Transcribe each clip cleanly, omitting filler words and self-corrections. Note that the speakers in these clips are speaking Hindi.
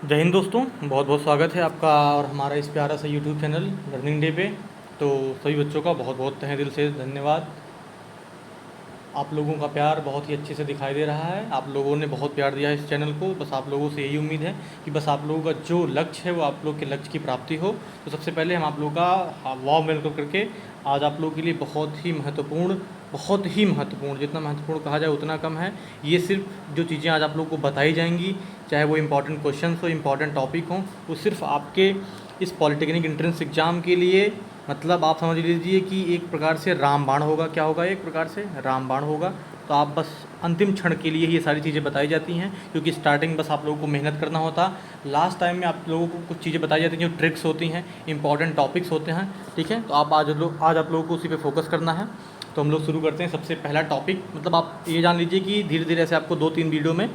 जय हिंद दोस्तों, बहुत बहुत स्वागत है आपका और हमारा इस प्यारा सा यूट्यूब चैनल लर्निंग डे पे। तो सभी बच्चों का बहुत बहुत तहे दिल से धन्यवाद। आप लोगों का प्यार बहुत ही अच्छे से दिखाई दे रहा है। आप लोगों ने बहुत प्यार दिया है इस चैनल को। बस आप लोगों से यही उम्मीद है कि बस आप लोगों का जो लक्ष्य है वो आप लोग के लक्ष्य की प्राप्ति हो। तो सबसे पहले हम आप लोगों का वाव वेलकम करके आज आप लोगों के लिए बहुत ही महत्वपूर्ण, जितना महत्वपूर्ण कहा जाए उतना कम है। ये सिर्फ जो चीज़ें आज आप लोगों को बताई जाएंगी, चाहे वो इम्पॉर्टेंट क्वेश्चन हो, इम्पॉर्टेंट टॉपिक हो, वो सिर्फ आपके इस पॉलिटेक्निक एंट्रेंस एग्ज़ाम के लिए, मतलब आप समझ लीजिए कि एक प्रकार से रामबाण होगा। क्या होगा? एक प्रकार से रामबाण होगा। तो आप बस अंतिम क्षण के लिए ये सारी चीज़ें बताई जाती हैं, क्योंकि स्टार्टिंग बस आप लोगों को मेहनत करना होता। लास्ट टाइम में आप लोगों को कुछ चीज़ें बताई जाती हैं जो ट्रिक्स होती हैं, इंपॉर्टेंट टॉपिक्स होते हैं। ठीक है, तो आप आज आप लोगों को उसी पे फोकस करना है। तो हम लोग शुरू करते हैं। सबसे पहला टॉपिक, मतलब आप ये जान लीजिए कि धीरे धीरे ऐसे आपको 2-3 वीडियो में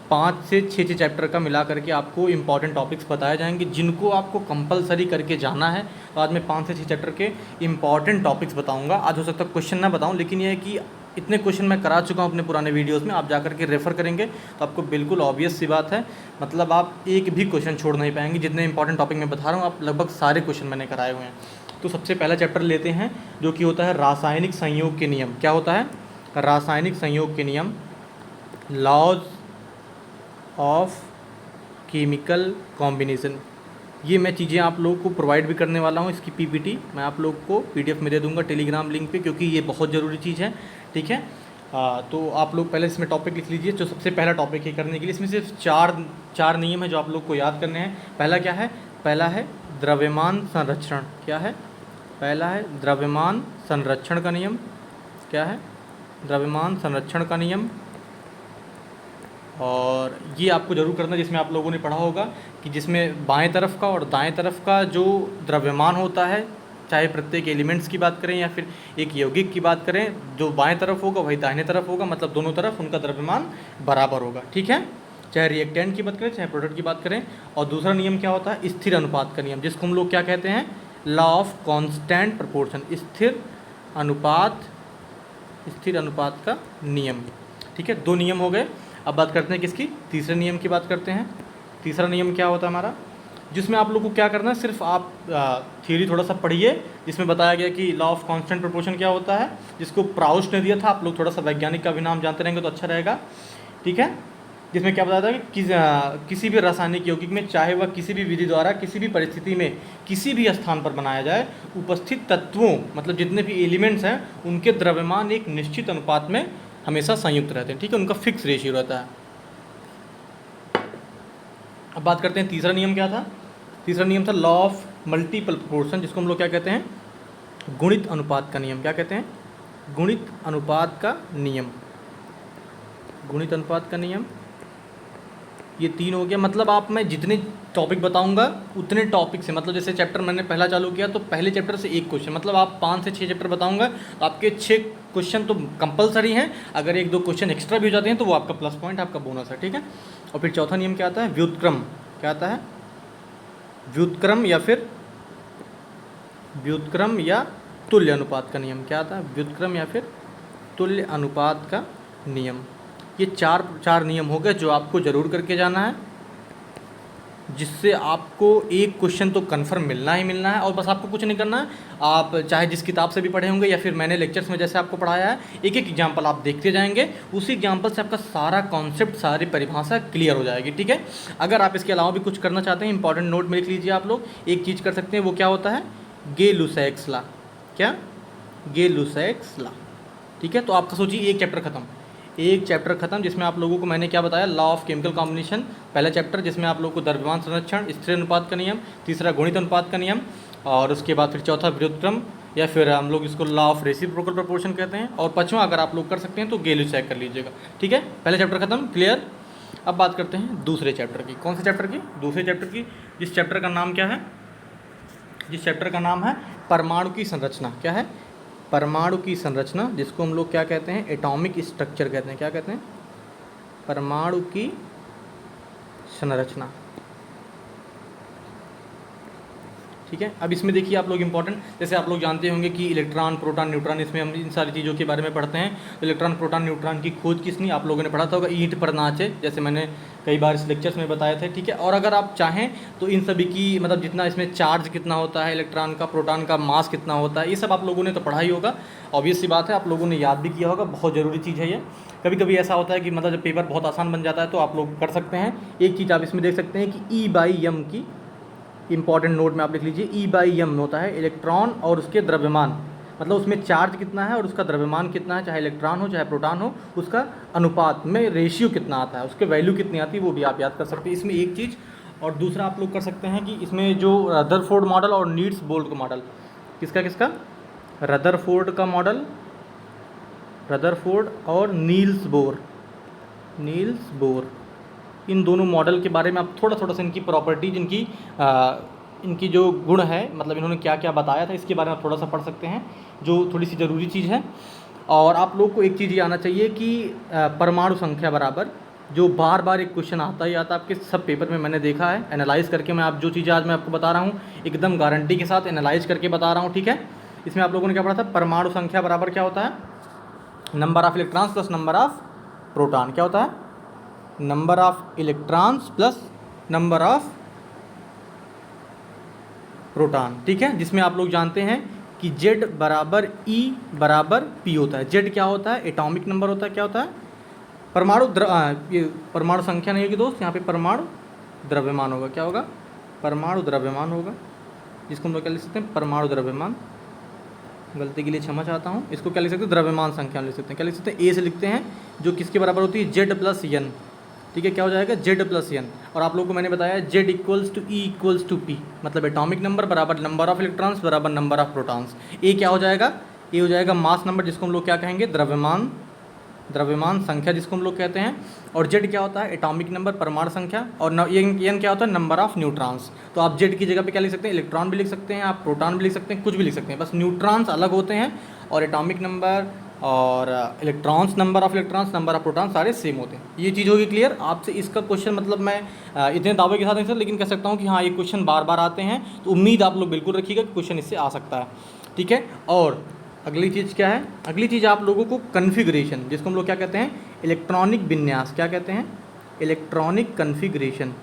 5 से 6 चैप्टर का मिला करके आपको इंपॉर्टेंट टॉपिक्स बताए जाएंगे, जिनको आपको कंपलसरी करके जाना है। तो आज मैं 5 से 6 चैप्टर के इंपॉर्टेंट टॉपिक्स बताऊंगा। आज हो सकता है क्वेश्चन ना बताऊं, लेकिन यह है कि इतने क्वेश्चन मैं करा चुका हूं अपने पुराने वीडियोस में। आप जा करके रेफ़र करेंगे तो आपको बिल्कुल ऑब्वियस सी बात है, मतलब आप एक भी क्वेश्चन छोड़ नहीं पाएंगे। जितने इंपॉर्टेंट टॉपिक मैं बता रहा हूँ, आप लगभग सारे क्वेश्चन मैंने कराए हुए हैं। तो सबसे पहला चैप्टर लेते हैं, जो कि होता है रासायनिक संयोग के नियम। क्या होता है? रासायनिक संयोग के नियम, लॉज ऑफ केमिकल कॉम्बिनेशन। ये मैं चीज़ें आप लोगों को प्रोवाइड भी करने वाला हूँ। इसकी पीपीटी मैं आप लोग को पीडीएफ में दे दूँगा टेलीग्राम लिंक पे, क्योंकि ये बहुत ज़रूरी चीज़ है। ठीक है, तो आप लोग पहले इसमें टॉपिक लिख लीजिए। जो सबसे पहला टॉपिक है करने के लिए, इसमें सिर्फ चार नियम है जो आप लोग को याद करने हैं। पहला क्या है? पहला है द्रव्यमान संरक्षण। क्या है? पहला है द्रव्यमान संरक्षण का नियम। क्या है? द्रव्यमान संरक्षण का नियम। और ये आपको जरूर करना, जिसमें आप लोगों ने पढ़ा होगा कि जिसमें बाएं तरफ का और दाएं तरफ का जो द्रव्यमान होता है, चाहे प्रत्येक एलिमेंट्स की बात करें या फिर एक यौगिक की बात करें, जो बाएं तरफ होगा वही दाहिने तरफ होगा, मतलब दोनों तरफ उनका द्रव्यमान बराबर होगा। ठीक है, चाहे रिएक्टेंट की बात करें चाहे प्रोडक्ट की बात करें। और दूसरा नियम क्या होता है? स्थिर अनुपात का नियम, जिसको हम लोग क्या कहते हैं? Law of constant proportion. स्थिर अनुपात का नियम। ठीक है, 2 नियम हो गए। अब बात करते हैं किसकी? तीसरे नियम की बात करते हैं। तीसरा नियम क्या होता है हमारा? जिसमें आप लोग को क्या करना है, सिर्फ आप थ्योरी थोड़ा सा पढ़िए, जिसमें बताया गया कि लॉ ऑफ कांस्टेंट प्रोपोर्शन क्या होता है, जिसको प्राउस्ट ने दिया था। आप लोग थोड़ा सा वैज्ञानिक का भी नाम जानते रहेंगे तो अच्छा रहेगा। ठीक है, जिसमें क्या बताया था कि किसी भी रासायनिक यौगिक में, चाहे वह किसी भी विधि द्वारा किसी भी परिस्थिति में किसी भी स्थान पर बनाया जाए, उपस्थित तत्वों, मतलब जितने भी एलिमेंट्स हैं, उनके द्रव्यमान एक निश्चित अनुपात में हमेशा संयुक्त रहते हैं। ठीक है, उनका फिक्स रेशियो रहता है। अब बात करते हैं तीसरा नियम क्या था। तीसरा नियम था लॉ ऑफ मल्टीपल प्रोपोर्शन, जिसको हम लोग क्या कहते हैं? गुणित अनुपात का नियम। क्या कहते हैं? गुणित अनुपात का नियम। गुणित अनुपात का नियम, ये 3 हो गया। मतलब आप, मैं जितने टॉपिक बताऊंगा उतने टॉपिक से, मतलब जैसे चैप्टर मैंने पहला चालू किया तो पहले चैप्टर से 1 क्वेश्चन, मतलब आप 5 से 6 चैप्टर बताऊंगा तो आपके 6 क्वेश्चन तो कंपलसरी हैं। अगर 1-2 क्वेश्चन एक्स्ट्रा भी हो जाते हैं तो वो आपका प्लस पॉइंट, आपका बोनस है। ठीक है, और फिर चौथा नियम क्या आता है? व्युत्क्रम। क्या आता है? व्युत्क्रम या तुल्य अनुपात का नियम। क्या आता है? व्युत्क्रम या फिर तुल्य अनुपात का नियम। ये चार नियम हो गए जो आपको ज़रूर करके जाना है, जिससे आपको एक क्वेश्चन तो कंफर्म मिलना ही मिलना है। और बस आपको कुछ नहीं करना है, आप चाहे जिस किताब से भी पढ़े होंगे या फिर मैंने लेक्चर्स में जैसे आपको पढ़ाया है, एक एक एग्जाम्पल आप देखते जाएंगे। उसी एग्जाम्पल से आपका सारा कॉन्सेप्ट, सारी परिभाषा क्लियर हो जाएगी। ठीक है, अगर आप इसके अलावा भी कुछ करना चाहते हैं, इंपॉर्टेंट नोट में लिख लीजिए आप लोग। एक चीज़ कर सकते हैं, वो क्या होता है? Gay Lussac's law. क्या? Gay Lussac's law. ठीक है, तो आपका सोचिए एक चैप्टर खत्म, जिसमें आप लोगों को मैंने क्या बताया? लॉ ऑफ केमिकल कॉम्बिनेशन, पहला चैप्टर, जिसमें आप लोगों को द्रव्यमान संरक्षण, स्थिर अनुपात का नियम, तीसरा गुणित अनुपात का नियम, और उसके बाद फिर चौथा व्युत्क्रम, या फिर हम लोग इसको लॉ ऑफ रेसिप्रोकल प्रोपोर्शन कहते हैं, और पांचवा अगर आप लोग कर सकते हैं तो गे-लुसैक कर लीजिएगा। ठीक है, पहले चैप्टर खत्म, क्लियर। अब बात करते हैं दूसरे चैप्टर की। कौन से चैप्टर की? दूसरे चैप्टर की, जिस चैप्टर का नाम क्या है? जिस चैप्टर का नाम है परमाणु की संरचना। क्या है? परमाणु की संरचना, जिसको हम लोग क्या कहते हैं? एटॉमिक स्ट्रक्चर कहते हैं। क्या कहते हैं? परमाणु की संरचना। ठीक है। अब इसमें देखिए आप लोग इंपॉर्टेंट, जैसे आप लोग जानते होंगे कि इलेक्ट्रॉन, प्रोटॉन, न्यूट्रॉन, इसमें हम इन सारी चीज़ों के बारे में पढ़ते हैं। तो इलेक्ट्रॉन, प्रोटॉन, न्यूट्रॉन की खोज किसने, आप लोगों ने पढ़ा था होगा, ईंट पर नाचे, जैसे मैंने कई बार इस लेक्चर्स में बताए थे, ठीक है। और अगर आप चाहें तो इन सभी की मतलब जितना इसमें चार्ज कितना होता है, इलेक्ट्रॉन का, प्रोटॉन का मास कितना होता है, ये सब आप लोगों ने तो पढ़ा ही होगा। ऑब्वियस सी बात है, आप लोगों ने याद भी किया होगा, बहुत ज़रूरी चीज़ है ये। कभी कभी ऐसा होता है कि मतलब जब पेपर बहुत आसान बन जाता है तो आप लोग कर सकते हैं। एक चीज़ आप इसमें देख सकते हैं कि E/m की इंपॉर्टेंट नोट में आप लिख लीजिए, E/m होता है इलेक्ट्रॉन और उसके द्रव्यमान, मतलब उसमें चार्ज कितना है और उसका द्रव्यमान कितना है, चाहे इलेक्ट्रॉन हो चाहे प्रोटॉन हो, उसका अनुपात में रेशियो कितना आता है, उसके वैल्यू कितनी आती है, वो भी आप याद कर सकते हैं। इसमें एक चीज़ और दूसरा आप लोग कर सकते हैं कि इसमें जो रदरफोर्ड मॉडल और नील्स बोर का मॉडल, किसका रदरफोर्ड का मॉडल, रदरफोर्ड और नील्स बोर, इन दोनों मॉडल के बारे में आप थोड़ा सा इनकी प्रॉपर्टीज, इनकी जो गुण है, मतलब इन्होंने क्या क्या बताया था, इसके बारे में आप थोड़ा सा पढ़ सकते हैं, जो थोड़ी सी ज़रूरी चीज़ है। और आप लोग को एक चीज़ ये आना चाहिए कि परमाणु संख्या बराबर, जो बार बार एक क्वेश्चन आता ही आता है आपके सब पेपर में, मैंने देखा है, एनालाइज करके मैं आप जो चीज़ें आज मैं आपको बता रहा हूँ एकदम गारंटी के साथ एनालाइज करके बता रहा हूँ, ठीक है। इसमें आप लोगों ने क्या पढ़ा था, परमाणु संख्या बराबर क्या होता है, number of electrons plus number of proton, क्या होता है, number of electrons plus number of proton, ठीक है। जिसमें आप लोग जानते हैं कि Z बराबर E बराबर P होता है। Z क्या होता है, एटॉमिक नंबर होता है, क्या होता है, ये परमाणु संख्या नहीं होगी दोस्त, यहाँ पे परमाणु द्रव्यमान होगा, क्या होगा, परमाणु द्रव्यमान होगा, जिसको हम लोग क्या लिख सकते हैं, परमाणु द्रव्यमान, गलती के लिए क्षमा चाहता हूँ, इसको क्या लिख सकते हैं, द्रव्यमान संख्या लिख सकते हैं, क्या लिख सकते हैं, ए से लिखते हैं, जो किसके बराबर होती है, Z प्लस N, ठीक है। क्या हो जाएगा, Z प्लस N, और आप लोगों को मैंने बताया Z equals to E equals to P, मतलब एटॉमिक नंबर बराबर नंबर ऑफ इलेक्ट्रॉन्स बराबर नंबर ऑफ प्रोटॉन्स। ए क्या हो जाएगा, ए हो जाएगा मास नंबर, जिसको हम लोग क्या कहेंगे, द्रव्यमान संख्या, जिसको हम लोग कहते हैं। और Z क्या होता है, एटॉमिक नंबर, परमाणु संख्या, और N क्या होता है, नंबर ऑफ न्यूट्रॉन्स। तो आप Z की जगह पे क्या लिख सकते हैं, इलेक्ट्रॉन भी लिख सकते हैं, आप प्रोटॉन भी लिख सकते हैं, कुछ भी लिख सकते हैं, बस न्यूट्रॉन्स अलग होते हैं और एटॉमिक नंबर और electrons, number of electrons, number of proton सारे सेम होते हैं। ये चीज़ होगी क्लियर आपसे। इसका क्वेश्चन मतलब मैं इतने दावे के साथ नहीं सर, लेकिन कह सकता हूँ कि हाँ ये क्वेश्चन बार बार आते हैं, तो उम्मीद आप लोग बिल्कुल रखिएगा कि क्वेश्चन इससे आ सकता है, ठीक है। और अगली चीज़ क्या है, अगली चीज़ आप लोगों को कन्फिग्रेशन, जिसको हम लोग क्या कहते हैं, इलेक्ट्रॉनिक विन्यास, क्या कहते हैं, इलेक्ट्रॉनिक कन्फिग्रेशन,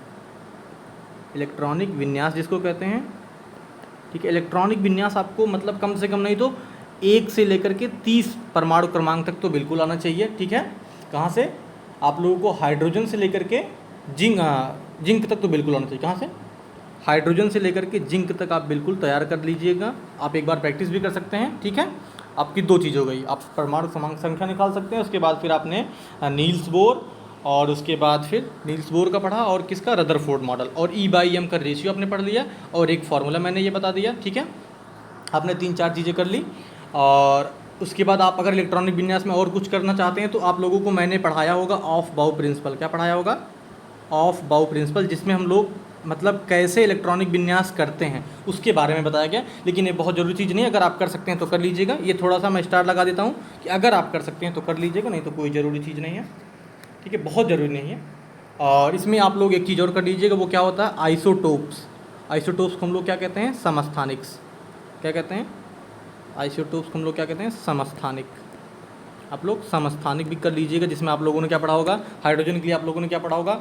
इलेक्ट्रॉनिक विन्यास जिसको कहते हैं, ठीक है। इलेक्ट्रॉनिक विन्यास आपको मतलब कम से कम नहीं तो 1 से लेकर के 30 परमाणु क्रमांक तक तो बिल्कुल आना चाहिए, ठीक है। कहाँ से, आप लोगों को हाइड्रोजन से लेकर के जिंक तक तो बिल्कुल आना चाहिए, कहाँ से, हाइड्रोजन से लेकर के जिंक तक आप बिल्कुल तैयार कर लीजिएगा। आप एक बार प्रैक्टिस भी कर सकते हैं, ठीक है। आपकी दो चीज़ हो गई, आप परमाणु संख्या निकाल सकते हैं, उसके बाद फिर आपने नील्स बोर, और उसके बाद फिर नील्स बोर का पढ़ा, और किसका, रदरफोर्ड मॉडल, और E/m का रेशियो आपने पढ़ लिया, और एक फार्मूला मैंने ये बता दिया, ठीक है। आपने 3-4 चीज़ें कर ली। और उसके बाद आप अगर इलेक्ट्रॉनिक विन्यास में और कुछ करना चाहते हैं तो आप लोगों को मैंने पढ़ाया होगा ऑफ बाउ प्रिंसिपल, क्या पढ़ाया होगा, ऑफ बाउ प्रिंसिपल, जिसमें हम लोग मतलब कैसे इलेक्ट्रॉनिक विन्यास करते हैं उसके बारे में बताया गया। लेकिन ये बहुत ज़रूरी चीज़ नहीं, अगर आप कर सकते हैं तो कर लीजिएगा। ये थोड़ा सा मैं स्टार लगा देता हूँ कि अगर आप कर सकते हैं तो कर लीजिएगा, नहीं तो कोई ज़रूरी चीज़ नहीं है, ठीक है, बहुत ज़रूरी नहीं है। और इसमें आप लोग एक चीज़ और कर लीजिएगा, वो क्या होता है, आइसोटोप्स। आइसोटोप्स को हम लोग क्या कहते हैं, समस्थानिक्स, क्या कहते हैं, आइसोटोप्स को हम लोग क्या कहते हैं, समस्थानिक। आप लोग समस्थानिक भी कर लीजिएगा, जिसमें आप लोगों ने क्या पढ़ा होगा, हाइड्रोजन के लिए आप लोगों ने क्या पढ़ा होगा,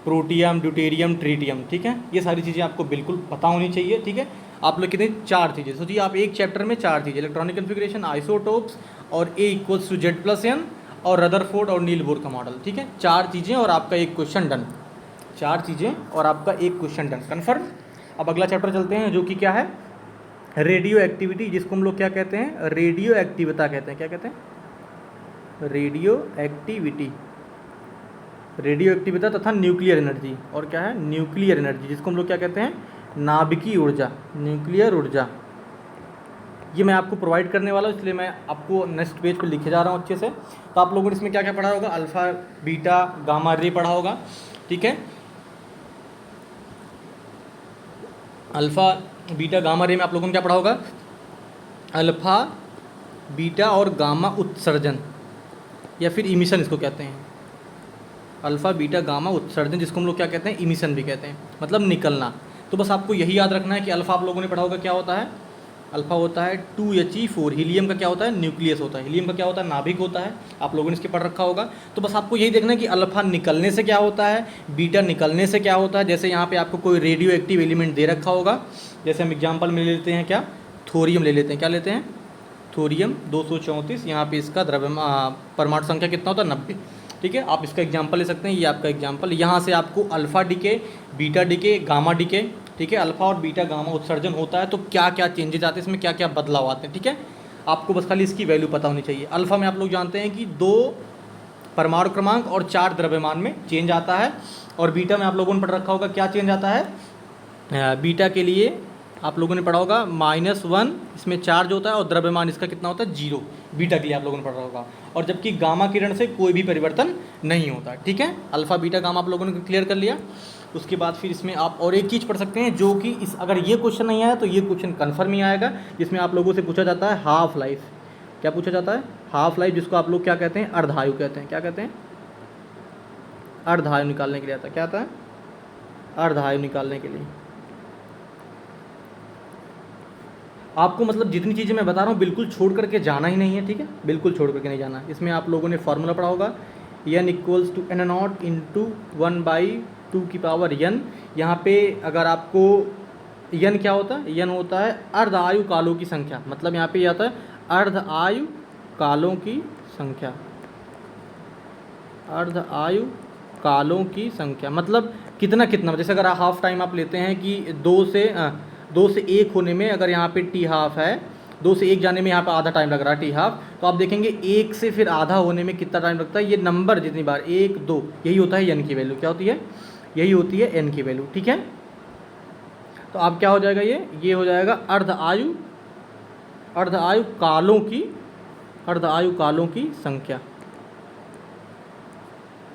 प्रोटियम, ड्यूटेरियम, ट्रीटियम, ठीक है। ये सारी चीज़ें आपको बिल्कुल पता होनी चाहिए, ठीक है। आप लोग कितने, 4 चीज़ें सोचिए, आप एक चैप्टर में 4 चीज़ें, इलेक्ट्रॉनिक कन्फिग्रेशन, आइसोटोप्स, और A equals to Z plus N, और रदरफोर्ड और नील बोर का मॉडल, ठीक है। 4 चीज़ें और आपका एक क्वेश्चन डन, 4 चीज़ें और आपका एक क्वेश्चन डन, कन्फर्म। अब अगला चैप्टर चलते हैं, जो कि क्या है, रेडियो एक्टिविटी, जिसको हम लोग क्या कहते हैं, रेडियो एक्टिविता कहते हैं, क्या कहते हैं, रेडियो एक्टिविटी, रेडियो एक्टिविता तथा न्यूक्लियर एनर्जी, और क्या है, न्यूक्लियर एनर्जी, जिसको हम लोग क्या कहते हैं, नाभिकीय ऊर्जा, न्यूक्लियर ऊर्जा। ये मैं आपको प्रोवाइड करने वाला हूँ, इसलिए मैं आपको नेक्स्ट पेज पे लिखे जा रहा हूँ अच्छे से। तो आप लोगों ने इसमें क्या क्या पढ़ा होगा, अल्फ़ा, बीटा, गामा रे पढ़ा होगा, ठीक है। अल्फ़ा, बीटा, गामा रे में आप लोगों ने क्या पढ़ा होगा, अल्फ़ा, बीटा और गामा उत्सर्जन, या फिर इमिशन इसको कहते हैं, अल्फ़ा, बीटा, गामा उत्सर्जन, जिसको हम लोग क्या कहते हैं, इमिशन भी कहते हैं, मतलब निकलना। तो बस आपको यही याद रखना है कि अल्फ़ा आप लोगों ने पढ़ा होगा क्या होता है, अल्फ़ा होता है 2He4। हीलियम का क्या होता है, न्यूक्लियस होता है। हीलियम का क्या होता है, नाभिक होता है। आप लोगों ने इसके पढ़ रखा होगा। तो बस आपको यही देखना है कि अल्फ़ा निकलने से क्या होता है, बीटा निकलने से क्या होता है। जैसे यहाँ पे आपको कोई रेडियो एक्टिव एलिमेंट दे रखा होगा, जैसे हम एग्जाम्पल में ले लेते हैं क्या, थोरियम ले लेते हैं। क्या लेते हैं, थोरियम 234। यहाँ पे इसका परमाणु संख्या कितना होता है, 90। ठीक है, आप इसका एग्जाम्पल ले सकते हैं। ये आपका एग्जाम्पल, यहाँ से आपको alpha decay, beta decay, gamma decay, ठीक है, अल्फ़ा और बीटा गामा उत्सर्जन होता है तो क्या क्या चेंजेज आते हैं इसमें, क्या क्या बदलाव आते हैं। ठीक है, आपको बस खाली इसकी वैल्यू पता होनी चाहिए। अल्फ़ा में आप लोग जानते हैं कि 2 परमाणु क्रमांक और 4 द्रव्यमान में चेंज आता है। और बीटा में आप लोगों ने पढ़ रखा होगा क्या चेंज आता है, बीटा के लिए आप लोगों ने पढ़ा होगा -1, इसमें चार्ज होता है और द्रव्यमान इसका कितना होता है, 0। बीटा के लिए आप लोगों ने पढ़ा होगा। और जबकि गामा किरण से कोई भी परिवर्तन नहीं होता। ठीक है, अल्फ़ा बीटा गामा आप लोगों ने क्लियर कर लिया। उसके बाद फिर इसमें आप और एक चीज़ पढ़ सकते हैं, जो कि इस अगर ये क्वेश्चन नहीं आया तो ये क्वेश्चन कन्फर्म ही आएगा, जिसमें आप लोगों से पूछा जाता है हाफ लाइफ। क्या पूछा जाता है, हाफ लाइफ, जिसको आप लोग क्या कहते हैं, अर्धायु कहते हैं। क्या कहते हैं, अर्धायु निकालने के लिए आता है। क्या आता है, अर्धायु निकालने के लिए। आपको मतलब जितनी चीज़ें मैं बता रहा हूँ बिल्कुल छोड़ करके जाना ही नहीं है। ठीक है, बिल्कुल छोड़ करके नहीं जाना। इसमें आप लोगों ने फॉर्मूला पढ़ा होगा, n = n0 × 1/2n। यहाँ पे अगर आपको n क्या होता है, n होता है अर्ध आयु कालों की संख्या। मतलब यहाँ पे यह आता है अर्ध आयु कालों की संख्या, अर्ध आयु कालों की संख्या मतलब कितना कितना। जैसे अगर हाफ टाइम आप लेते हैं कि 2 से 1 होने में अगर यहाँ पे t हाफ है, 2 से 1 जाने में यहाँ पे आधा टाइम लग रहा है t हाफ, तो आप देखेंगे 1 से फिर आधा होने में कितना टाइम लगता है। ये नंबर जितनी बार 1 2 यही होता है n की वैल्यू। क्या होती है, यही होती है n की वैल्यू। ठीक है, तो अब क्या हो जाएगा, ये हो जाएगा अर्ध आयु कालों की संख्या।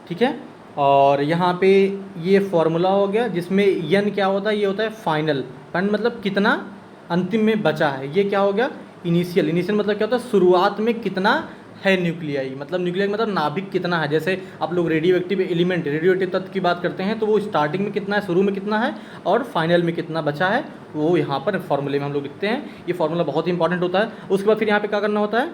ठीक है, और यहाँ पे ये फॉर्मूला हो गया, जिसमें n क्या होता है, ये होता है फाइनल मतलब कितना अंतिम में बचा है। ये क्या हो गया, इनिशियल मतलब क्या होता है, शुरुआत में कितना है न्यूक्लियाई, मतलब न्यूक्लियाई मतलब नाभिक कितना है। जैसे आप लोग radio active element, radio active तत्व की बात करते हैं तो वो स्टार्टिंग में कितना है, शुरू में कितना है और फाइनल में कितना बचा है, वो यहाँ पर फॉर्मूले में हम लोग लिखते हैं। ये फॉर्मूला बहुत ही इंपॉर्टेंट होता है। उसके बाद फिर यहाँ पे क्या करना होता है,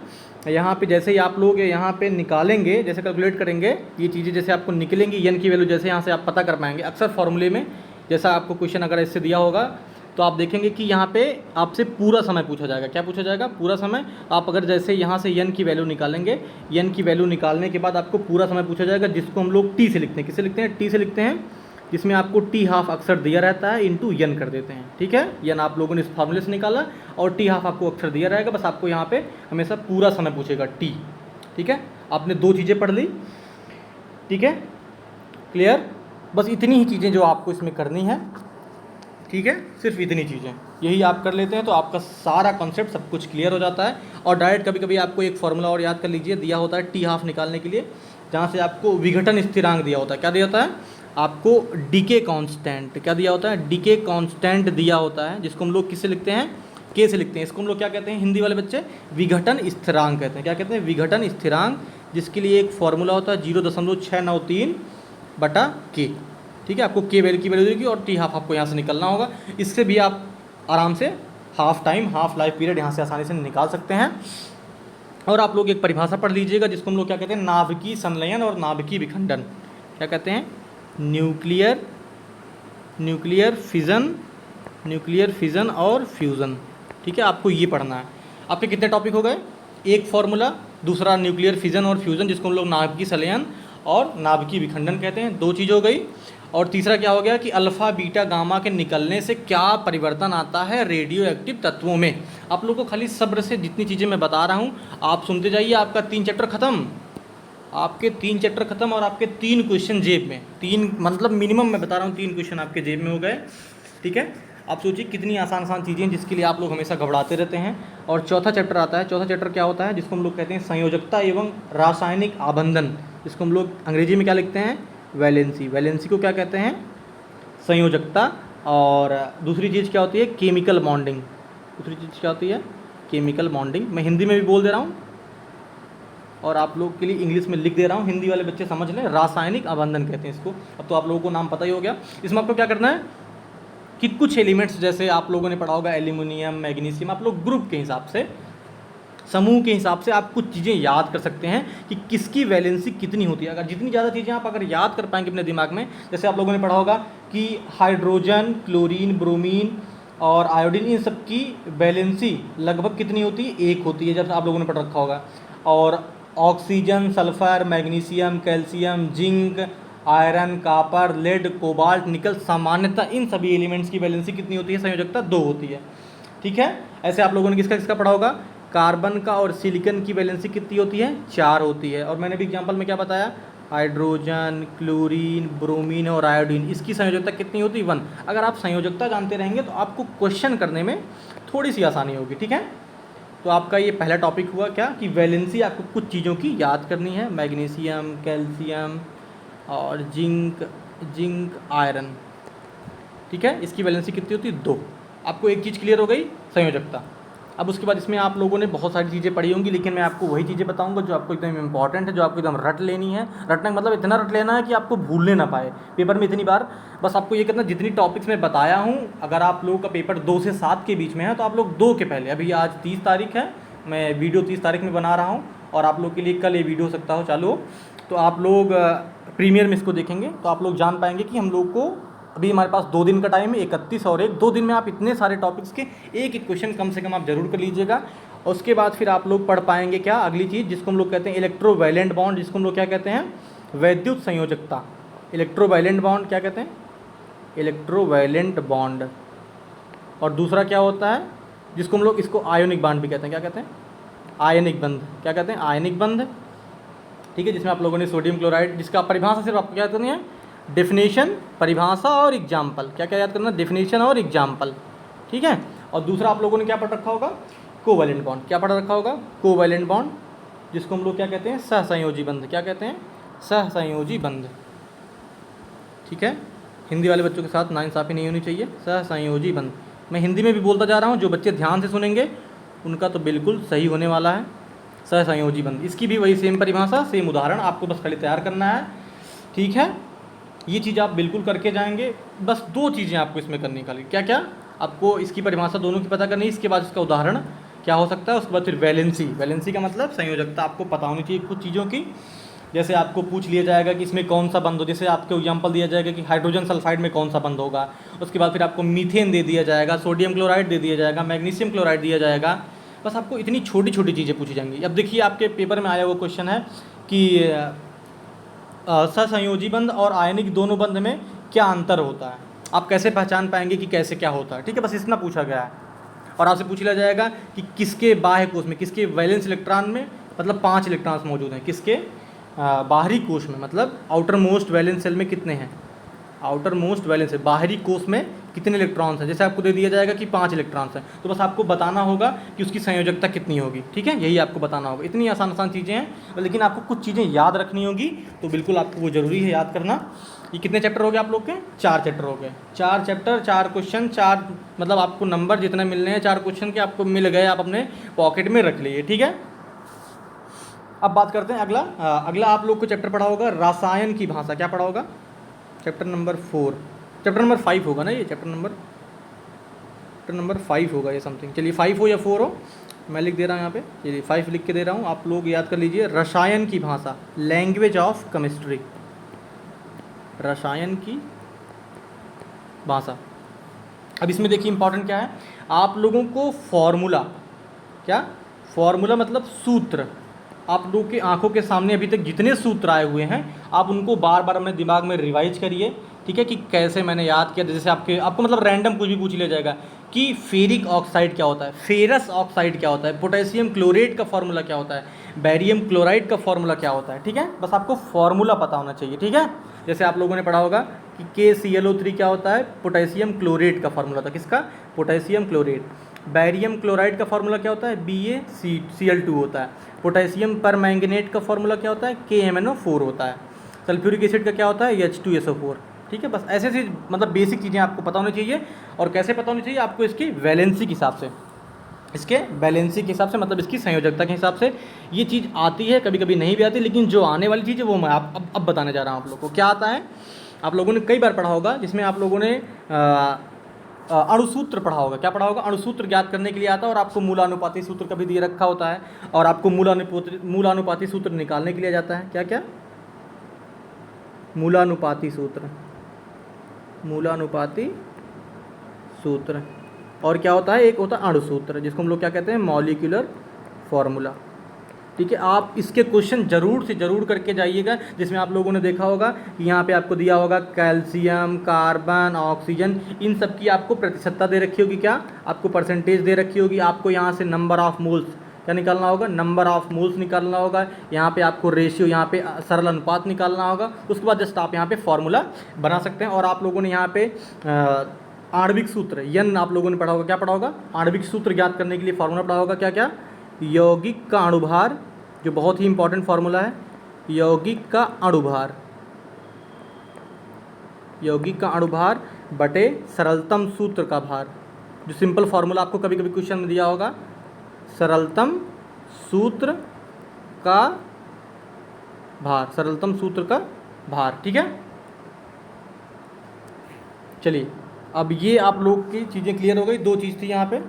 यहाँ पे जैसे ही आप लोग यहाँ पे निकालेंगे, जैसे कैलकुलेट करेंगे ये चीज़ें, जैसे आपको निकलेंगी n की वैल्यू, जैसे यहाँ से आप पता कर पाएंगे। अक्सर फॉर्मूले में जैसा आपको क्वेश्चन अगर इससे दिया होगा तो आप देखेंगे कि यहाँ पे आपसे पूरा समय पूछा जाएगा। क्या पूछा जाएगा, पूरा समय। आप अगर जैसे यहाँ से n की वैल्यू निकालेंगे, n की वैल्यू निकालने के बाद आपको पूरा समय पूछा जाएगा, जिसको हम लोग t से लिखते हैं। किससे लिखते हैं, t से लिखते हैं, जिसमें आपको t हाफ अक्सर दिया रहता है इंटू n कर देते हैं। ठीक है, n आप लोगों ने इस फार्मूले से निकाला और t हाफ आपको अक्सर दिया रहेगा। बस आपको यहाँ पे हमेशा पूरा समय पूछेगा t। ठीक है, आपने 2 चीज़ें पढ़ ली। ठीक है, क्लियर। बस इतनी ही चीज़ें जो आपको इसमें करनी है। ठीक है, सिर्फ इतनी चीज़ें यही आप कर लेते हैं तो आपका सारा कॉन्सेप्ट सब कुछ क्लियर हो जाता है। और डायरेक्ट कभी कभी आपको एक फॉर्मूला और याद कर लीजिए, दिया होता है t हाफ निकालने के लिए, जहाँ से आपको विघटन स्थिरांक दिया होता है। क्या दिया होता है आपको, डीके कांस्टेंट। क्या दिया होता है, डीके कांस्टेंट दिया होता है, जिसको हम लोग किससे लिखते हैं, के से लिखते हैं। इसको हम लोग क्या कहते हैं, हिंदी वाले बच्चे विघटन स्थिरांक कहते हैं। क्या कहते हैं, विघटन स्थिरांक, जिसके लिए एक फॉर्मूला होता है 0.693/k। ठीक है, आपको के वैल्यू की वैल्यू देगी और टी हाफ आपको यहाँ से निकलना होगा। इससे भी आप आराम से half time, half life period यहाँ से आसानी से निकाल सकते हैं। और आप लोग एक परिभाषा पढ़ लीजिएगा, जिसको हम लोग क्या कहते हैं, नाभिकीय संलयन और नाभिकीय विखंडन। क्या कहते हैं, न्यूक्लियर फिजन और फ्यूज़न। ठीक है, आपको ये पढ़ना है। आपके कितने टॉपिक हो गए, एक फॉर्मूला, दूसरा न्यूक्लियर फिजन और फ्यूज़न, जिसको हम लोग नाभिकीय संलयन और नाभिकीय विखंडन कहते हैं। 2 चीज़ हो गई। और तीसरा क्या हो गया कि अल्फ़ा बीटा गामा के निकलने से क्या परिवर्तन आता है रेडियो एक्टिव तत्वों में। आप लोगों को खाली सब्र से जितनी चीज़ें मैं बता रहा हूँ आप सुनते जाइए। आपका 3 चैप्टर ख़त्म, आपके 3 चैप्टर ख़त्म और आपके 3 क्वेश्चन जेब में। 3 मतलब मिनिमम मैं बता रहा हूँ 3 क्वेश्चन आपके जेब में हो गए। ठीक है, आप सोचिए कितनी आसान चीज़ें जिसके लिए आप लोग हमेशा घबराते रहते हैं। और चौथा चैप्टर आता है। चौथा चैप्टर क्या होता है, जिसको हम लोग कहते हैं संयोजकता एवं रासायनिक आबंधन, जिसको हम लोग अंग्रेजी में क्या लिखते हैं, वैलेंसी। वैलेंसी को क्या कहते हैं, संयोजकता। और दूसरी चीज़ क्या होती है, केमिकल बॉन्डिंग। दूसरी चीज़ क्या होती है, केमिकल बॉन्डिंग। मैं हिंदी में भी बोल दे रहा हूँ और आप लोग के लिए इंग्लिश में लिख दे रहा हूँ, हिंदी वाले बच्चे समझ लें। रासायनिक आबंधन कहते हैं इसको। अब तो आप लोगों को नाम पता ही हो गया। इसमें आपको क्या करना है, कि कुछ एलिमेंट्स जैसे आप लोगों ने पढ़ा होगा एल्यूमिनियम, मैग्नीशियम, आप लोग ग्रुप के हिसाब से, समूह के हिसाब से आप कुछ चीज़ें याद कर सकते हैं कि किसकी वैलेंसी कितनी होती है। अगर जितनी ज़्यादा चीज़ें आप अगर याद कर पाएंगे अपने दिमाग में, जैसे आप लोगों ने पढ़ा होगा कि हाइड्रोजन, क्लोरीन, ब्रोमीन और आयोडीन, इन सब की वैलेंसी लगभग कितनी होती है, 1 होती है, जब आप लोगों ने पढ़ रखा होगा। और oxygen, sulphur, magnesium, calcium, zinc, iron, copper, lead, cobalt, nickel, सामान्यतः इन सभी एलिमेंट्स की वैलेंसी कितनी होती है, संयोजकता 2 होती है। ठीक है, ऐसे आप लोगों ने किसका किसका पढ़ा होगा, कार्बन का और सिलिकॉन की वैलेंसी कितनी होती है, 4 होती है। और मैंने भी एग्जांपल में क्या बताया, हाइड्रोजन, क्लोरीन, ब्रोमीन और आयोडीन, इसकी संयोजकता कितनी होती है, 1। अगर आप संयोजकता जानते रहेंगे तो आपको क्वेश्चन करने में थोड़ी सी आसानी होगी। ठीक है, तो आपका ये पहला टॉपिक हुआ क्या कि वैलेंसी आपको कुछ चीज़ों की याद करनी है, मैग्नीशियम, कैल्शियम और जिंक, आयरन। ठीक है, इसकी वैलेंसी कितनी होती है, 2। आपको एक चीज़ क्लियर हो गई, संयोजकता। अब उसके बाद इसमें आप लोगों ने बहुत सारी चीज़ें पढ़ी होंगी, लेकिन मैं आपको वही चीज़ें बताऊंगा जो आपको एकदम इंपॉर्टेंट है, जो आपको एकदम रट लेनी है। रटने का मतलब इतना रट लेना है कि आपको भूलने ना पाए पेपर में इतनी बार। बस आपको ये करना, जितनी टॉपिक्स मैं बताया हूँ, अगर आप लोगों का पेपर 2 से 7 के बीच में है तो आप लोग 2 के पहले, अभी आज 30 तारीख है, मैं वीडियो 30 तारीख में बना रहा हूँ और आप लोग के लिए कल ये वीडियो हो सकता हो चालू हो, तो आप लोग प्रीमियर में इसको देखेंगे तो आप लोग जान पाएंगे कि हम लोग को अभी हमारे पास 2 दिन का टाइम है, 31 और 1, 2 दिन में आप इतने सारे टॉपिक्स के एक एक क्वेश्चन कम से कम आप जरूर कर लीजिएगा। और उसके बाद फिर आप लोग पढ़ पाएंगे क्या, अगली चीज़ जिसको हम लोग कहते हैं इलेक्ट्रोवैलेंट बॉन्ड, जिसको हम लोग क्या कहते हैं, वैद्युत संयोजकता। इलेक्ट्रोवैलेंट बॉन्ड क्या कहते हैं, इलेक्ट्रोवैलेंट बॉन्ड। और दूसरा क्या होता है, जिसको हम लोग इसको आयोनिक बॉन्ड भी कहते हैं, क्या कहते हैं, आयनिक बंध। क्या कहते हैं, आयनिक बंध। ठीक है, जिसमें आप लोगों ने सोडियम क्लोराइड, जिसका परिभाषा सिर्फ आपको क्या करनी है, डेफिनेशन, परिभाषा और एग्जाम्पल। क्या क्या याद करना, डेफिनेशन और एग्जाम्पल। ठीक है, और दूसरा आप लोगों ने क्या पढ़ रखा होगा, कोवैलेंट बॉन्ड। क्या पढ़ रखा होगा, कोवैलेंट बॉन्ड, जिसको हम लोग क्या कहते हैं, सहसंयोजी बंध। क्या कहते हैं, सहसंयोजी बंध। ठीक है, हिंदी वाले बच्चों के साथ नाइंसाफ़ी नहीं होनी चाहिए, सहसंयोजी बंध। मैं हिंदी में भी बोलता जा रहा हूँ, जो बच्चे ध्यान से सुनेंगे उनका तो बिल्कुल सही होने वाला है। सहसंयोजी बंध, इसकी भी वही सेम परिभाषा, सेम उदाहरण, आपको बस खाली तैयार करना है। ठीक है, ये चीज़ आप बिल्कुल करके जाएंगे। बस 2 चीज़ें आपको इसमें करनी खाली, क्या क्या, आपको इसकी परिभाषा दोनों की पता करनी है, इसके बाद इसका उदाहरण क्या हो सकता है, उसके बाद फिर वैलेंसी। वैलेंसी का मतलब संयोजकता आपको पता होनी चाहिए कुछ चीज़ों की। जैसे आपको पूछ लिया जाएगा कि इसमें कौन सा बंध हो, जैसे आपको एग्जांपल दिया जाएगा कि हाइड्रोजन सल्फाइड में कौन सा बंध होगा, उसके बाद फिर आपको मीथेन दे दिया जाएगा, सोडियम क्लोराइड दे दिया जाएगा, मैग्नीशियम क्लोराइड दिया जाएगा। बस आपको इतनी छोटी छोटी चीज़ें पूछी जाएंगी। अब देखिए आपके पेपर में आया हुआ क्वेश्चन है कि सहसंयोजी बंध और आयनिक दोनों बंध में क्या अंतर होता है, आप कैसे पहचान पाएंगे कि कैसे क्या होता है। ठीक है, बस इतना पूछा गया है। और आपसे पूछ लिया जाएगा कि किसके बाह्य कोश में, किसके वैलेंस इलेक्ट्रॉन में मतलब 5 इलेक्ट्रॉन्स मौजूद हैं, किसके बाहरी कोश में मतलब आउटर मोस्ट वैलेंस सेल में कितने हैं, आउटर मोस्ट वैलेंस है, बाहरी कोश में कितने इलेक्ट्रॉन्स हैं। जैसे आपको दे दिया जाएगा कि 5 इलेक्ट्रॉन्स हैं, तो बस आपको बताना होगा कि उसकी संयोजकता कितनी होगी। ठीक है, यही आपको बताना होगा। इतनी आसान आसान चीज़ें हैं, लेकिन आपको कुछ चीज़ें याद रखनी होगी, तो बिल्कुल आपको वो ज़रूरी है याद करना। ये कितने चैप्टर हो गए आप लोग के, 4 चैप्टर हो गए, 4 चैप्टर, 4 क्वेश्चन, 4 मतलब आपको नंबर जितने मिलने हैं 4 क्वेश्चन के आपको मिल गए, आप अपने पॉकेट में रख लिए। ठीक है, अब बात करते हैं अगला आप लोग को चैप्टर पढ़ा होगा रसायन की भाषा। क्या पढ़ा होगा, चैप्टर नंबर 4, चैप्टर नंबर 5 होगा ना ये, चैप्टर नंबर 5 होगा ये समथिंग। चलिए 5 हो या 4 हो, मैं लिख दे रहा हूँ यहाँ पे, चलिए 5 लिख के दे रहा हूँ, आप लोग याद कर लीजिए। रसायन की भाषा, लैंग्वेज ऑफ केमिस्ट्री, रसायन की भाषा। अब इसमें देखिए इंपॉर्टेंट क्या है, आप लोगों को फॉर्मूला, क्या फॉर्मूला मतलब सूत्र, आप लोग की आंखों के सामने अभी तक जितने सूत्र आए हुए हैं आप उनको बार बार अपने दिमाग में रिवाइज करिए। ठीक है, कि कैसे मैंने याद किया। जैसे आपको मतलब रैंडम कुछ भी पूछ लिया जाएगा कि फेरिक ऑक्साइड क्या होता है, फेरस ऑक्साइड क्या होता है, पोटेशियम क्लोरेट का फॉर्मूला क्या होता है, बैरियम क्लोराइड का फॉर्मूला क्या होता है। ठीक है, बस आपको फॉर्मूला पता होना चाहिए। ठीक है, जैसे आप लोगों ने पढ़ा होगा कि KClO3 क्या होता है, पोटेशियम क्लोरेट का फॉर्मूला था, किसका, पोटेशियम क्लोरेट। बैरियम क्लोराइड का फॉर्मूला क्या होता है, BaCl2 होता है। पोटेशियम पर मैंगनेट का फॉर्मूला क्या होता है, KMnO4 होता है। सल्फ्यूरिक एसिड का क्या होता है, H2SO4। ठीक है, बस ऐसे ऐसी मतलब बेसिक चीज़ें आपको पता होनी चाहिए। और कैसे पता होनी चाहिए आपको, इसकी वैलेंसी के हिसाब से, इसके बैलेंसी के हिसाब से, मतलब इसकी संयोजकता के हिसाब से ये चीज़ आती है, कभी कभी नहीं भी आती, लेकिन जो आने वाली चीज़ है वो मैं अब बताने जा रहा हूँ आप लोगों को। क्या आता है, आप लोगों ने कई बार पढ़ा होगा, जिसमें आप लोगों ने अणुसूत्र पढ़ा होगा। क्या पढ़ा होगा? अणुसूत्र ज्ञात करने के लिए आता है और आपको मूलानुपाती सूत्र का भी दिए रखा होता है और आपको मूलानुपाती सूत्र निकालने के लिए जाता है। क्या क्या? मूलानुपाती सूत्र, मूलानुपाती सूत्र। और क्या होता है? एक होता है अणुसूत्र जिसको हम लोग क्या कहते हैं? Molecular formula. ठीक है, आप इसके क्वेश्चन जरूर से जरूर करके जाइएगा, जिसमें आप लोगों ने देखा होगा कि यहाँ पे आपको दिया होगा कैल्शियम, कार्बन, ऑक्सीजन, इन सब की आपको प्रतिशतता दे रखी होगी। क्या आपको परसेंटेज दे रखी होगी? आपको यहाँ से नंबर ऑफ मोल्स क्या निकालना होगा? नंबर ऑफ मोल्स निकालना होगा। यहाँ पे आपको रेशियो, यहाँ पे सरल अनुपात निकालना होगा। उसके बाद जस्ट आप यहाँ पे फॉर्मूला बना सकते हैं। और आप लोगों ने यहाँ पे आणविक सूत्र यन आप लोगों ने पढ़ा होगा। क्या पढ़ा होगा? आणविक सूत्र ज्ञात करने के लिए फॉर्मूला पढ़ा होगा। क्या क्या? यौगिक का अणुभार, जो बहुत ही इंपॉर्टेंट फॉर्मूला है, यौगिक का अणुभार, यौगिक का अणुभार बटे सरलतम सूत्र का भार। जो सिंपल फॉर्मूला आपको कभी कभी क्वेश्चन में दिया होगा, सरलतम सूत्र का भार, सरलतम सूत्र का भार। ठीक है, चलिए अब ये आप लोग की चीज़ें क्लियर हो गई। दो चीज़ थी यहाँ पे,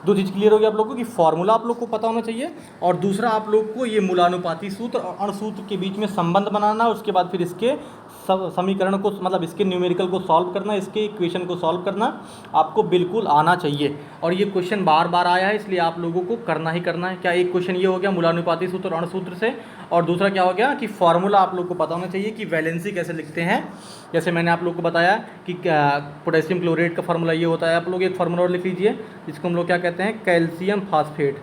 दो चीज़ क्लियर हो गई आप लोगों को कि फॉर्मूला आप लोग को पता होना चाहिए और दूसरा आप लोग को ये मूलानुपाती सूत्र और अणुसूत्र के बीच में संबंध बनाना, उसके बाद फिर इसके समीकरण को, मतलब इसके न्यूमेरिकल को सॉल्व करना, इसके इक्वेशन को सॉल्व करना आपको बिल्कुल आना चाहिए। और ये क्वेश्चन बार बार आया है, इसलिए आप लोगों को करना ही करना है। क्या एक क्वेश्चन ये हो गया मूलानुपाती सूत्र और अणुसूत्र से, और दूसरा क्या हो गया कि फॉर्मूला आप लोग को पता होना चाहिए कि वैलेंसी कैसे लिखते हैं। जैसे मैंने आप लोग को बताया कि पोटेशियम क्लोराइड का फार्मूला ये होता है। आप लोग एक फार्मूला और लिख लीजिए जिसको हम लोग क्या कहते हैं? कैल्शियम फास्फेट,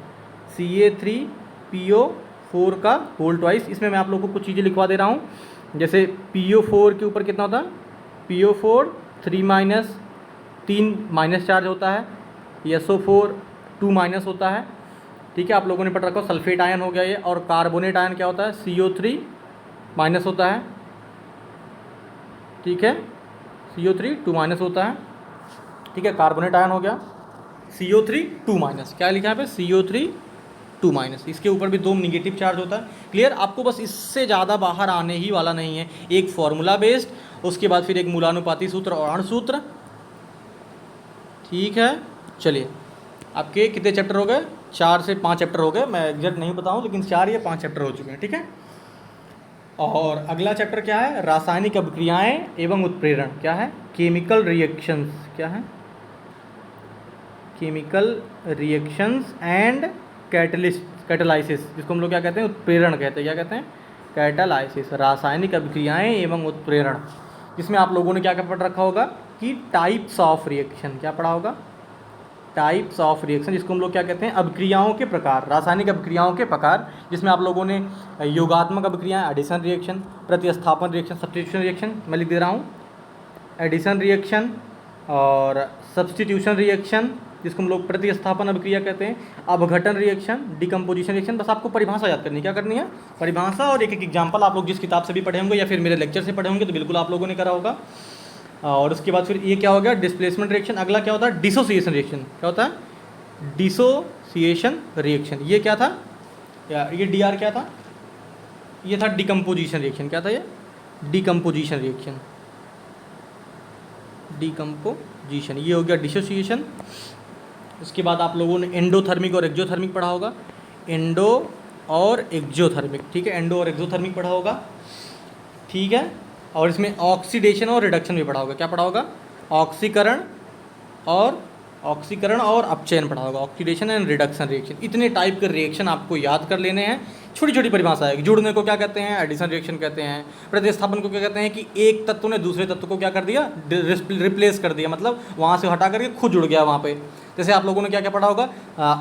Ca3PO4 का होल ट्वाइस। इसमें मैं आप लोग को कुछ चीज़ें लिखवा दे रहा हूँ। जैसे PO4 के ऊपर कितना होता है? PO4 3 माइनस चार्ज होता है, SO4 2 माइनस होता है। ठीक है, आप लोगों ने पढ़ रखा, सल्फेट आयन हो गया ये। और कार्बोनेट आयन क्या होता है? CO3 माइनस होता है। ठीक है, CO3 2 माइनस होता है। ठीक है, कार्बोनेट आयन हो गया, CO3 2 माइनस। क्या लिखा है यहाँ पे? CO3 2 minus. इसके ऊपर भी 2 निगेटिव चार्ज होता है। क्लियर? आपको बस इससे ज़्यादा बाहर आने ही वाला नहीं है। एक फॉर्मूला बेस्ड, उसके बाद फिर एक मूलानुपाती सूत्र और अणुसूत्र। ठीक है, चलिए आपके कितने चैप्टर हो गए? 4 से 5 चैप्टर हो गए। मैं एग्जैक्ट नहीं बताऊँ, लेकिन 4 या 5 चैप्टर हो चुके हैं। ठीक है, और अगला चैप्टर क्या है? रासायनिक अभिक्रियाएं एवं उत्प्रेरण। क्या है? Chemical reactions. क्या है? केमिकल रिएक्शंस एंड कैटालाइसिस, जिसको हम लोग क्या कहते हैं? उत्प्रेरण कहते हैं। क्या कहते हैं? कैटालाइसिस। रासायनिक अभिक्रियाएं एवं उत्प्रेरण, जिसमें आप लोगों ने क्या क्या पढ़ रखा होगा कि टाइप्स ऑफ रिएक्शन। क्या पढ़ा होगा? टाइप्स ऑफ रिएक्शन, जिसको हम लोग क्या कहते हैं? अभिक्रियाओं के प्रकार, रासायनिक अभिक्रियाओं के प्रकार, जिसमें आप लोगों ने योगात्मक अभिक्रियाएं, एडिशन रिएक्शन, प्रतिस्थापन रिएक्शन, सब्स्टिट्यूशन रिएक्शन, मैं लिख दे रहा हूँ, एडिशन रिएक्शन और सब्स्टिट्यूशन रिएक्शन, जिसको हम लोग प्रतिस्थापन अभिक्रिया कहते हैं, अपघटन रिएक्शन, डिकम्पोजिशन रिएक्शन। बस आपको परिभाषा याद करनी है। क्या करनी है? परिभाषा और एक एक एग्जाम्पल। आप लोग जिस किताब से भी पढ़े होंगे या फिर मेरे लेक्चर से पढ़े होंगे तो बिल्कुल आप लोगों ने करा होगा। और उसके बाद फिर ये क्या हो गया? Displacement reaction. अगला क्या होता है? Dissociation reaction. क्या होता है? Dissociation reaction. ये क्या था? ये DR क्या था? ये था डिकम्पोजिशन रिएक्शन। क्या था ये? Decomposition reaction, decomposition. ये हो गया डिसोसिएशन। उसके बाद आप लोगों ने एंडोथर्मिक और एक्जोथर्मिक पढ़ा होगा। एंडो और एक्जोथर्मिक। ठीक है, एंडो और एक्जोथर्मिक पढ़ा होगा। ठीक है, और इसमें ऑक्सीडेशन और रिडक्शन भी पढ़ा होगा। क्या पढ़ा होगा? ऑक्सीकरण और अपचयन पढ़ा होगा। Oxidation and reduction reaction. इतने टाइप के रिएक्शन आपको याद कर लेने हैं। छोटी छोटी परिभाषा है। जुड़ने को क्या कहते हैं? एडिशन रिएक्शन कहते हैं। प्रतिस्थापन को क्या कहते हैं? कि एक तत्व ने दूसरे तत्व को क्या कर दिया? रिप्लेस कर दिया, मतलब वहाँ से हटा करके खुद जुड़ गया वहाँ पे। जैसे आप लोगों ने क्या क्या पढ़ा होगा?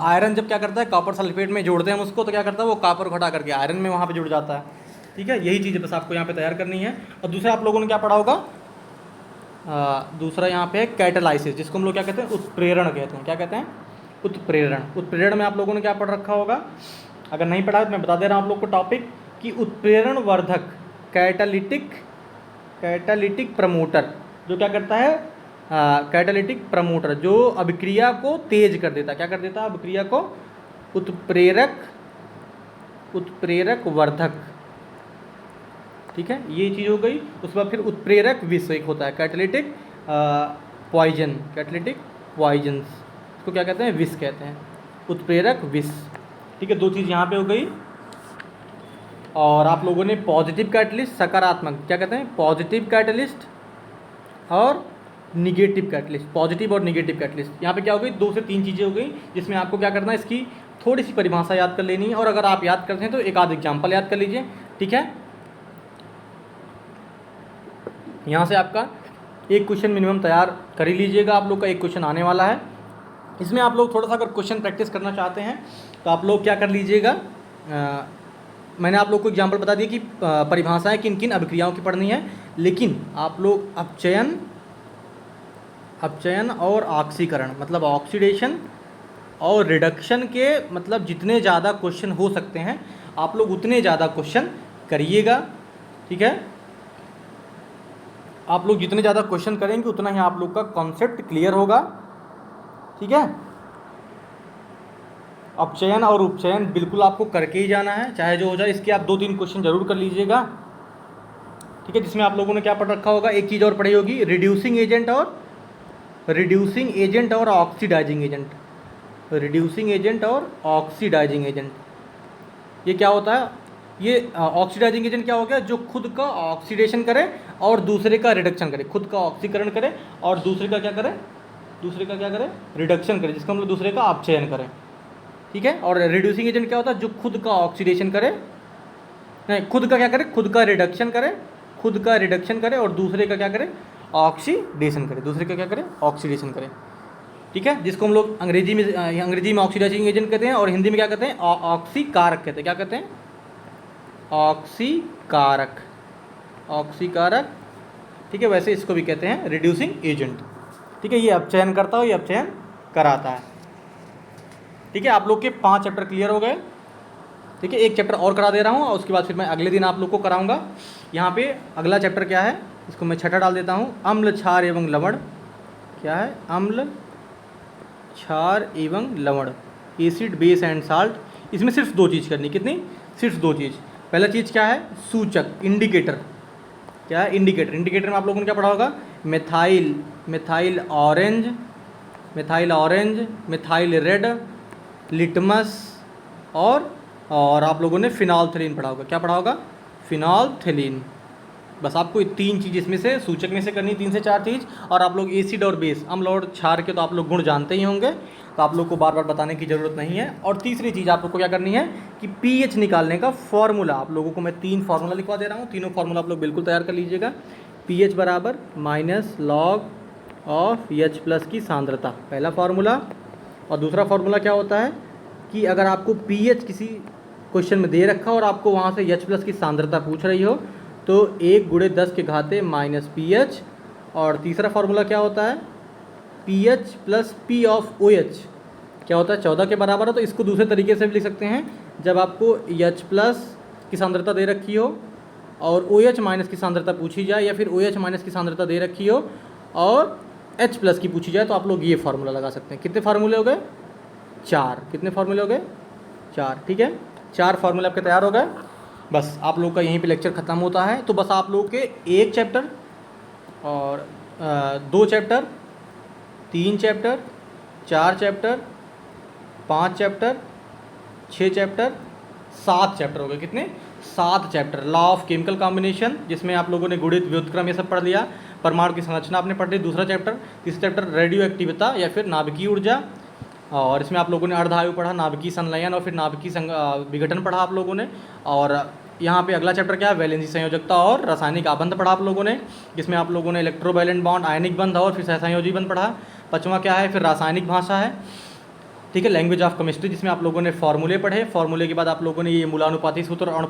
आयरन जब क्या करता है? कॉपर सल्फेट में जोड़ते हैं हम उसको, तो क्या करता है? वो कॉपर को हटा करके आयरन में वहाँ पर जुड़ जाता है। ठीक है, यही चीज़ बस आपको यहाँ पे तैयार करनी है। और दूसरा आप लोगों ने क्या पढ़ा होगा? दूसरा यहाँ पे है कैटालाइसिस, जिसको हम लोग क्या कहते हैं? उत्प्रेरण कहते हैं। क्या कहते हैं? उत्प्रेरण। उत्प्रेरण में आप लोगों ने क्या पढ़ रखा होगा? अगर नहीं पढ़ा तो मैं बता दे रहा हूँ आप लोग को टॉपिक, कि उत्प्रेरण वर्धक, कैटालिटिक प्रमोटर, जो क्या करता है? कैटालिटिक प्रमोटर, जो अभिक्रिया को तेज कर देता है। क्या कर देता है? अभिक्रिया को। उत्प्रेरक वर्धक, ठीक है, ये चीज़ हो गई। उसके बाद फिर उत्प्रेरक विष एक होता है, कैटालिटिक पॉइजन, कैटालिटिक पॉइजन्स, इसको क्या कहते हैं, विष कहते हैं, उत्प्रेरक विष। ठीक है, दो चीज़ यहाँ पे हो गई। और आप लोगों ने पॉजिटिव कैटलिस्ट, सकारात्मक, क्या कहते हैं, पॉजिटिव कैटलिस्ट और निगेटिव कैटलिस्ट, पॉजिटिव और निगेटिव कैटलिस्ट। यहाँ पे क्या हो गई, 2 से 3 चीज़ें हो गई, जिसमें आपको क्या करना है, इसकी थोड़ी सी परिभाषा याद कर लेनी है। और अगर आप याद करते हैं तो एक आध एग्जाम्पल याद कर लीजिए। ठीक है, यहाँ से आपका एक क्वेश्चन मिनिमम तैयार कर ही लीजिएगा, आप लोग का एक क्वेश्चन आने वाला है। इसमें आप लोग थोड़ा सा अगर क्वेश्चन प्रैक्टिस करना चाहते हैं तो आप लोग क्या कर लीजिएगा, मैंने आप लोग को एग्जांपल बता दिया कि परिभाषाएं किन किन अभिक्रियाओं की पढ़नी है, लेकिन आप लोग अपचयन और ऑक्सीकरण, मतलब ऑक्सीडेशन और रिडक्शन के, मतलब जितने ज़्यादा क्वेश्चन हो सकते हैं आप लोग उतने ज़्यादा क्वेश्चन करिएगा। ठीक है, आप लोग जितने ज़्यादा क्वेश्चन करेंगे उतना ही आप लोग का कॉन्सेप्ट क्लियर होगा। ठीक है, अपचयन और उपचयन बिल्कुल आपको करके ही जाना है, चाहे जो हो जाए। इसके आप 2-3 क्वेश्चन जरूर कर लीजिएगा। ठीक है, जिसमें आप लोगों ने क्या पढ़ रखा होगा, एक चीज़ और पढ़ी होगी, रिड्यूसिंग एजेंट और ऑक्सीडाइजिंग एजेंट, रिड्यूसिंग एजेंट और ऑक्सीडाइजिंग एजेंट। ये क्या होता है, ये ऑक्सीडाइजिंग एजेंट क्या हो गया, जो खुद का ऑक्सीडेशन करे और दूसरे का रिडक्शन करे, खुद का ऑक्सीकरण करे और दूसरे का क्या करे, रिडक्शन करे, जिसका मतलब दूसरे का अपचयन करे। ठीक है, और रिड्यूसिंग एजेंट क्या होता है, जो खुद का ऑक्सीडेशन करे, नहीं, खुद का क्या करे, खुद का रिडक्शन करे और दूसरे का क्या करे, ऑक्सीडेशन करे, दूसरे का क्या करे, ऑक्सीडेशन करे। ठीक है, जिसको हम लोग अंग्रेजी में ऑक्सीडाइजिंग एजेंट कहते हैं और हिंदी में क्या कहते हैं, ऑक्सीकारक कहते हैं। क्या कहते हैं, ऑक्सीकारक। ठीक है, वैसे इसको भी कहते हैं रिड्यूसिंग एजेंट। ठीक है, ये अपचयन करता है, ये अपचयन कराता है। ठीक है, आप लोग के 5 चैप्टर क्लियर हो गए। ठीक है, एक चैप्टर और करा दे रहा हूँ और उसके बाद फिर मैं अगले दिन आप लोग को कराऊंगा। यहाँ पे अगला चैप्टर क्या है, इसको मैं छठा डाल देता हूँ, अम्ल, क्षार एवं लवण। क्या है, अम्ल, क्षार एवं लवण, एसिड, बेस एंड साल्ट। इसमें सिर्फ 2 चीज़ करनी, कितनी, सिर्फ 2 चीज़। पहला चीज़ क्या है, सूचक, इंडिकेटर। क्या है, इंडिकेटर में आप लोगों ने क्या पढ़ा होगा, methyl orange, methyl red, litmus और आप लोगों ने फिनॉल्फ्थेलिन पढ़ा होगा। क्या पढ़ा होगा, फिनॉल्फ्थेलिन। बस आपको 3 चीज़ इसमें से, सूचक में से करनी, 3 से 4 चीज़। और आप लोग एसिड और बेस, अम्ल और क्षार के तो आप लोग गुण जानते ही होंगे, तो आप लोग को बार बार बताने की ज़रूरत नहीं है। और तीसरी चीज़ आप लोग को क्या करनी है कि पीएच निकालने का फॉर्मूला, आप लोगों को मैं 3 फार्मूला लिखवा दे रहा हूँ, तीनों फार्मूला आप लोग बिल्कुल तैयार कर लीजिएगा। पीएच बराबर -log ऑफ H+ की सांद्रता, पहला फार्मूला। और दूसरा फार्मूला क्या होता है कि अगर आपको पीएच किसी क्वेश्चन में दे रखा और आपको वहाँ से H+ की सांद्रता पूछ रही हो तो 1 × 10 के घाते -pH। और तीसरा फार्मूला क्या होता है, pH + P ऑफ OH क्या होता है, 14 के बराबर है। तो इसको दूसरे तरीके से भी लिख सकते हैं, जब आपको H+ की सांद्रता दे रखी हो और OH- की सांद्रता पूछी जाए, या फिर OH- की सांद्रता दे रखी हो और H+ की पूछी जाए, तो आप लोग ये फार्मूला लगा सकते हैं। कितने फार्मूले हो गए, 4। कितने फार्मूले हो गए, 4। ठीक है, 4 फार्मूले आपके तैयार हो गए। बस आप लोग का यहीं पे लेक्चर ख़त्म होता है। तो बस आप लोग के 1 चैप्टर और 2 chapter, 3 chapter, 4 chapter, 5 chapter, 6 chapter, 7 chapter हो गए। कितने, 7 chapter. Law of chemical combination, जिसमें आप लोगों ने गुणित, व्युत्क्रम ये सब पढ़ लिया। परमाणु की संरचना आपने पढ़ ली, दूसरा चैप्टर। तीसरा चैप्टर रेडियो एक्टिविता या फिर नाभिकीय ऊर्जा, और इसमें आप लोगों ने अर्धायु पढ़ा, नाभिकीय संलयन और फिर नाभिकीय विघटन पढ़ा आप लोगों ने। और यहाँ पे अगला चैप्टर क्या है, वैलेंसी संयोजकता और रासायनिक आबंध पढ़ा आप लोगों ने, जिसमें आप लोगों ने इलेक्ट्रोवैलेंट बॉन्ड, आयनिक बंध और फिर सहसंयोजी बंध पढ़ा। 5वां क्या है, फिर रासायनिक भाषा है। ठीक है, लैंग्वेज ऑफ केमिस्ट्री, जिसमें आप लोगों ने फार्मूले पढ़े। फार्मूले के बाद आप लोगों ने ये मूलानुपाती सूत्र और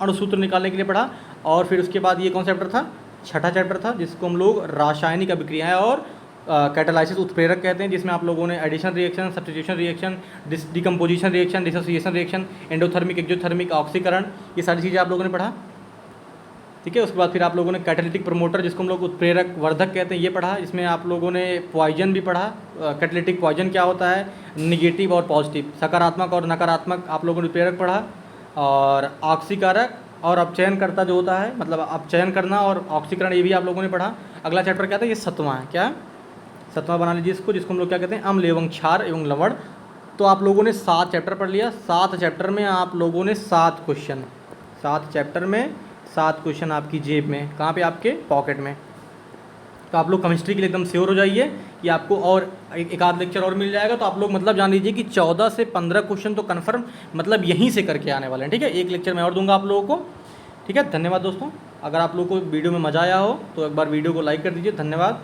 अणुसूत्र निकालने के लिए पढ़ा। और फिर उसके बाद ये कौन सा चैप्टर था, 6ठा चैप्टर था, जिसको हम लोग रासायनिक अभिक्रियाएँ और कैटालाइसिस, उत्प्रेरक कहते हैं, जिसमें आप लोगों ने addition reaction, substitution reaction, decomposition reaction, dissociation reaction, endothermic, exothermic, ऑक्सीकरण, ये सारी चीज़ें आप लोगों ने पढ़ा। ठीक है, उसके बाद फिर आप लोगों ने कैटालिटिक प्रमोटर, जिसको हम लोग उत्प्रेरक वर्धक कहते हैं, ये पढ़ा। इसमें आप लोगों ने पॉइजन भी पढ़ा। कैटालिटिक पॉइजन क्या होता है, निगेटिव और पॉजिटिव, सकारात्मक और नकारात्मक आप लोगों ने उत्प्रेरक पढ़ा। और ऑक्सीकारक और अपचयनकर्ता जो होता है, मतलब अपचयन करना और ऑक्सीकरण, ये भी आप लोगों ने पढ़ा। अगला चैप्टर क्या था, ये 7वां है। क्या है? 7वां बना लीजिए इसको, जिसको हम लोग क्या कहते हैं, अम्ल एवं क्षार एवं लवण। तो आप लोगों ने 7 चैप्टर पढ़ लिया। 7 चैप्टर में आप लोगों ने 7 क्वेश्चन, 7 चैप्टर में 7 क्वेश्चन आपकी जेब में, कहाँ पे? आपके पॉकेट में। तो आप लोग केमिस्ट्री के लिए एकदम श्योर हो जाइए कि आपको और एक आध लेक्चर और मिल जाएगा। तो आप लोग मतलब जान लीजिए कि 14 से 15 क्वेश्चन तो कन्फर्म मतलब यहीं से करके आने वाले हैं। ठीक है, एक लेक्चर मैं और दूंगा आप लोगों को। ठीक है, धन्यवाद दोस्तों। अगर आप लोगों को वीडियो में मज़ा आया हो तो एक बार वीडियो को लाइक कर दीजिए। धन्यवाद।